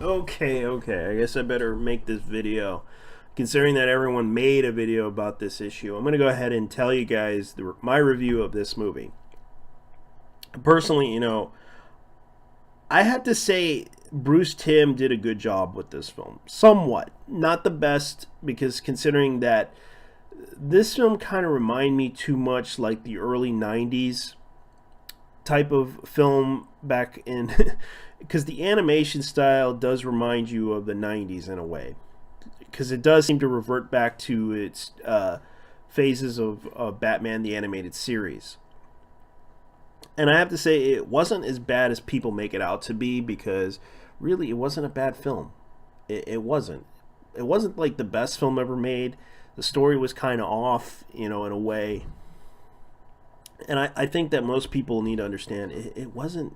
Okay. I guess I better make this video. Considering that everyone made a video about this issue, I'm going to go ahead and tell you guys my review of this movie. Personally, I have to say Bruce Timm did a good job with this film. Somewhat. Not the best, because considering that this film kind of reminded me too much like the early 90s type of film back in because the animation style does remind you of the 90s in a way, because it does seem to revert back to its phases of Batman the Animated Series. And I have to say, it wasn't as bad as people make it out to be, because really it wasn't a bad film. It wasn't. It wasn't like the best film ever made. The story was kind of off, in a way. And I think that most people need to understand it wasn't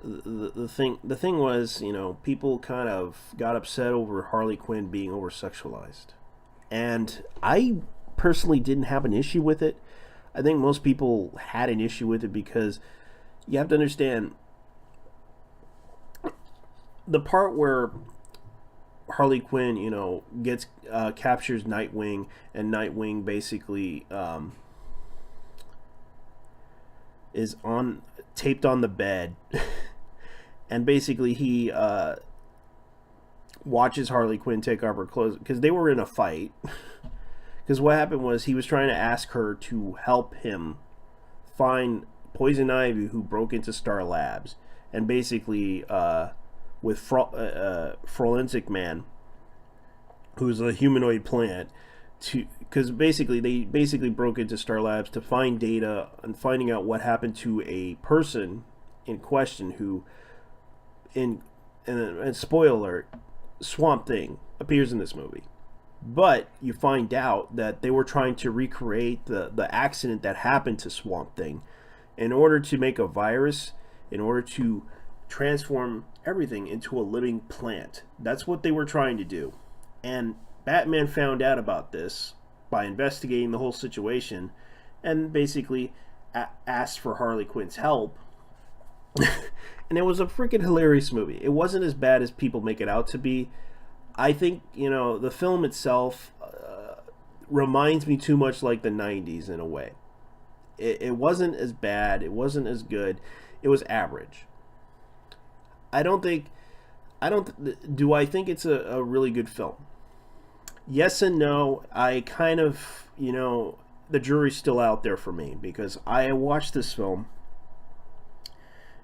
the thing. The thing was, people kind of got upset over Harley Quinn being over sexualized, and I personally didn't have an issue with it. I think most people had an issue with it because you have to understand the part where Harley Quinn, gets captures Nightwing, and Nightwing basically is taped on the bed, and basically he watches Harley Quinn take off her clothes because they were in a fight. Because what happened was he was trying to ask her to help him find Poison Ivy, who broke into Star Labs, and basically with Forensic Man, who's a humanoid plant, because they basically broke into Star Labs to find data and finding out what happened to a person in question who, and spoiler alert, Swamp Thing appears in this movie. But you find out that they were trying to recreate the accident that happened to Swamp Thing in order to make a virus, in order to transform everything into a living plant. That's what they were trying to do. And Batman found out about this by investigating the whole situation, and basically asked for Harley Quinn's help. And it was a freaking hilarious movie. It wasn't as bad as people make it out to be. I think, the film itself reminds me too much like the 90s in a way. It wasn't as bad. It wasn't as good. It was average. Do I think it's a really good film? Yes and no. I kind of, the jury's still out there for me, because I watched this film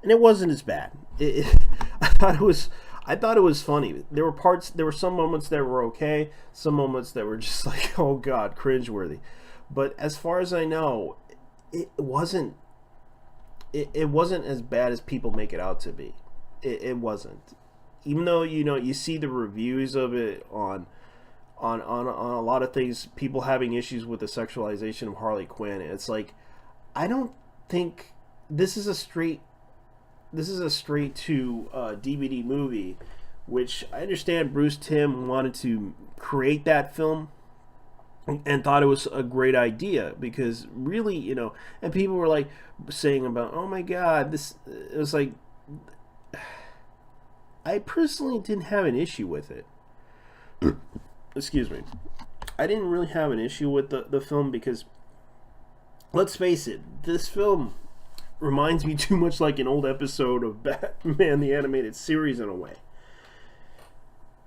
and it wasn't as bad. I thought it was funny. There were some moments that were okay, some moments that were just like, oh god, cringeworthy. But as far as I know, it wasn't as bad as people make it out to be. It wasn't. Even though, you see the reviews of it on a lot of things, people having issues with the sexualization of Harley Quinn. It's like, I don't think this is a straight to DVD movie, which I understand Bruce Timm wanted to create that film and thought it was a great idea, because really, and people were like saying about, oh my god, it was like, I personally didn't have an issue with it. Excuse me. I didn't really have an issue with the film, because let's face it, this film reminds me too much like an old episode of Batman the Animated Series in a way.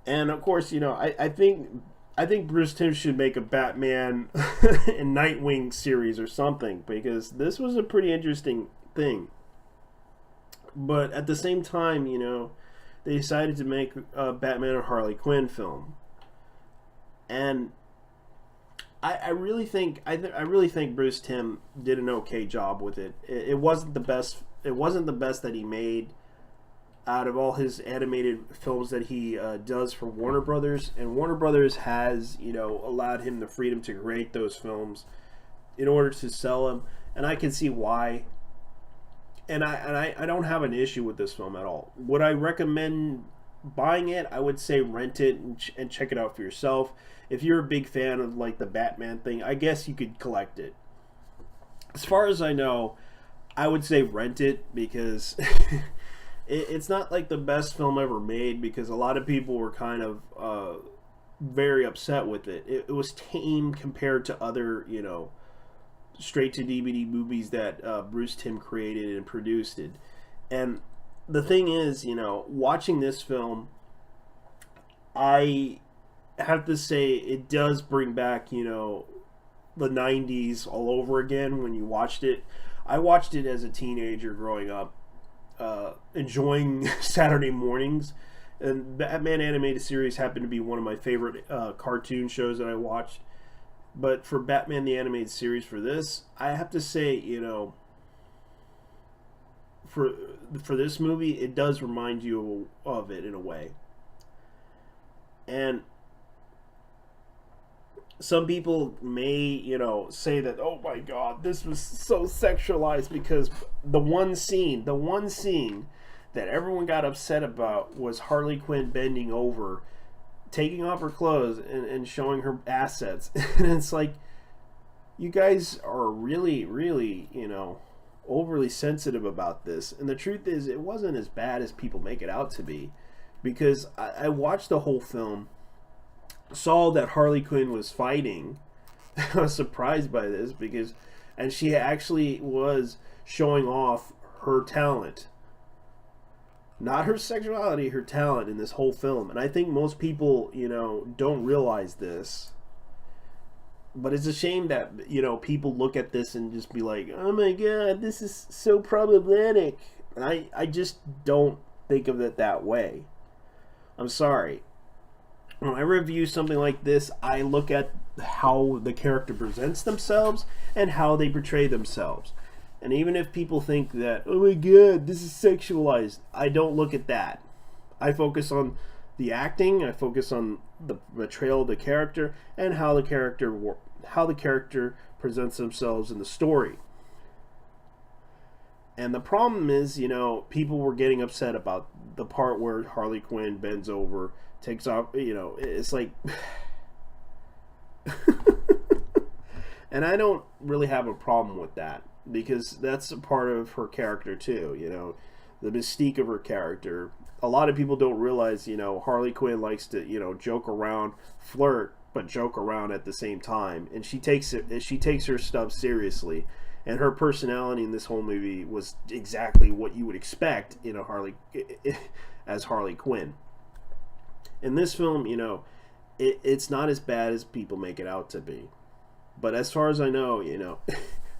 And of course, I think Bruce Timm should make a Batman and Nightwing series or something, because this was a pretty interesting thing. But at the same time, they decided to make a Batman and Harley Quinn film. And I really think Bruce Timm did an okay job with it. It wasn't the best. It wasn't the best that he made out of all his animated films that he does for Warner Brothers. And Warner Brothers has, allowed him the freedom to create those films in order to sell them. And I can see why. And I don't have an issue with this film at all. Would I recommend buying it? I would say rent it and check it out for yourself. If you're a big fan of like the Batman thing, I guess you could collect it. As far as I know, I would say rent it, because it's not like the best film ever made, because a lot of people were kind of very upset with it. It was tame compared to other, straight to DVD movies that Bruce Timm created and produced it. And the thing is, watching this film, I have to say it does bring back, the 90s all over again when you watched it. I watched it as a teenager growing up, enjoying Saturday mornings. And Batman animated series happened to be one of my favorite cartoon shows that I watched. But for Batman the animated series, for this, I have to say, for this movie, it does remind you of it in a way. And some people may, say that, oh my God, this was so sexualized, because the one scene that everyone got upset about was Harley Quinn bending over, taking off her clothes and showing her assets. And it's like, you guys are really, really, overly sensitive about this. And the truth is, it wasn't as bad as people make it out to be, because I watched the whole film, saw that Harley Quinn was fighting. I was surprised by this, and she actually was showing off her talent, not her sexuality, her talent in this whole film. And I think most people, don't realize this. But it's a shame that, people look at this and just be like, oh my God, this is so problematic. And I just don't think of it that way. I'm sorry. When I review something like this, I look at how the character presents themselves and how they portray themselves. And even if people think that, oh my God, this is sexualized, I don't look at that. I focus on the acting, I focus on the portrayal of the character, and how the character presents themselves in the story. And the problem is, people were getting upset about the part where Harley Quinn bends over, takes off, it's like... And I don't really have a problem with that, because that's a part of her character too, the mystique of her character. A lot of people don't realize, Harley Quinn likes to, joke around, flirt, but joke around at the same time. And she takes her stuff seriously. And her personality in this whole movie was exactly what you would expect in as Harley Quinn. In this film, it's not as bad as people make it out to be. But as far as I know,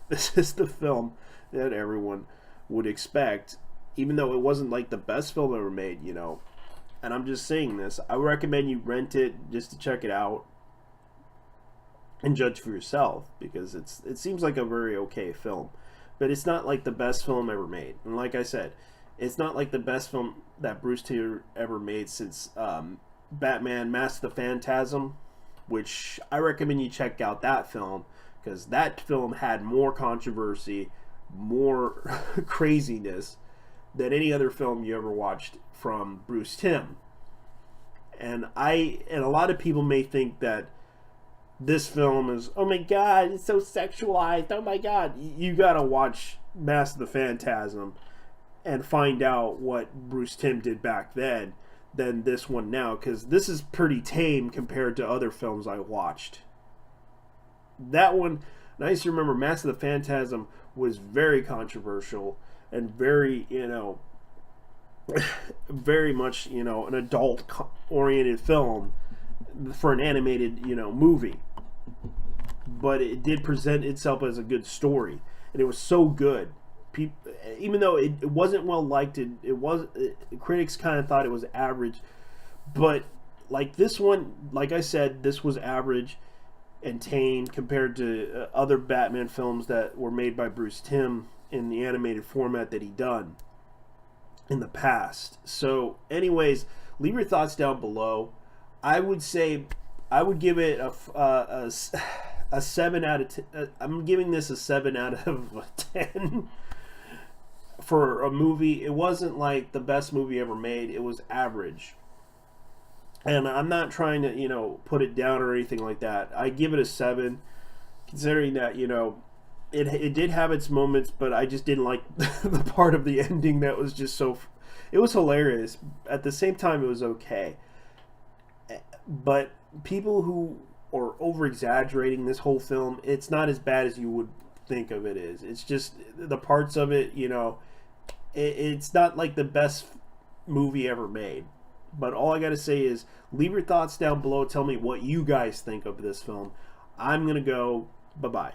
this is the film that everyone would expect, even though it wasn't like the best film ever made, And I'm just saying this. I would recommend you rent it just to check it out and judge for yourself, because it seems like a very okay film. But it's not like the best film ever made. And like I said, it's not like the best film that Bruce Timm ever made since Batman Mask of the Phantasm, which I recommend you check out that film, because that film had more controversy, more craziness than any other film you ever watched from Bruce Timm. And a lot of people may think that this film is, oh my God, it's so sexualized, oh my God. You gotta watch Mask of the Phantasm and find out what Bruce Timm did back then than this one now, because this is pretty tame compared to other films I watched. That one, and I used to remember Mask of the Phantasm was very controversial and very, very much, an adult-oriented film for an animated, movie. But it did present itself as a good story, and it was so good. Even though it wasn't well liked, critics kind of thought it was average. But like this one, like I said, this was average and tame compared to other Batman films that were made by Bruce Timm in the animated format that he done in the past. So anyways, leave your thoughts down below. I would say I would give it a 7 out of 10. I'm giving this a 7 out of 10 for a movie. It wasn't like the best movie ever made. It was average. And I'm not trying to, put it down or anything like that. I give it a 7, considering that, it did have its moments, but I just didn't like the part of the ending that was just so... It was hilarious. At the same time, it was okay. But people who are over exaggerating this whole film, it's not as bad as you would think of it is. It's just the parts of it, it's not like the best movie ever made. But all I got to say is leave your thoughts down below. Tell me what you guys think of this film. I'm going to go. Bye-bye.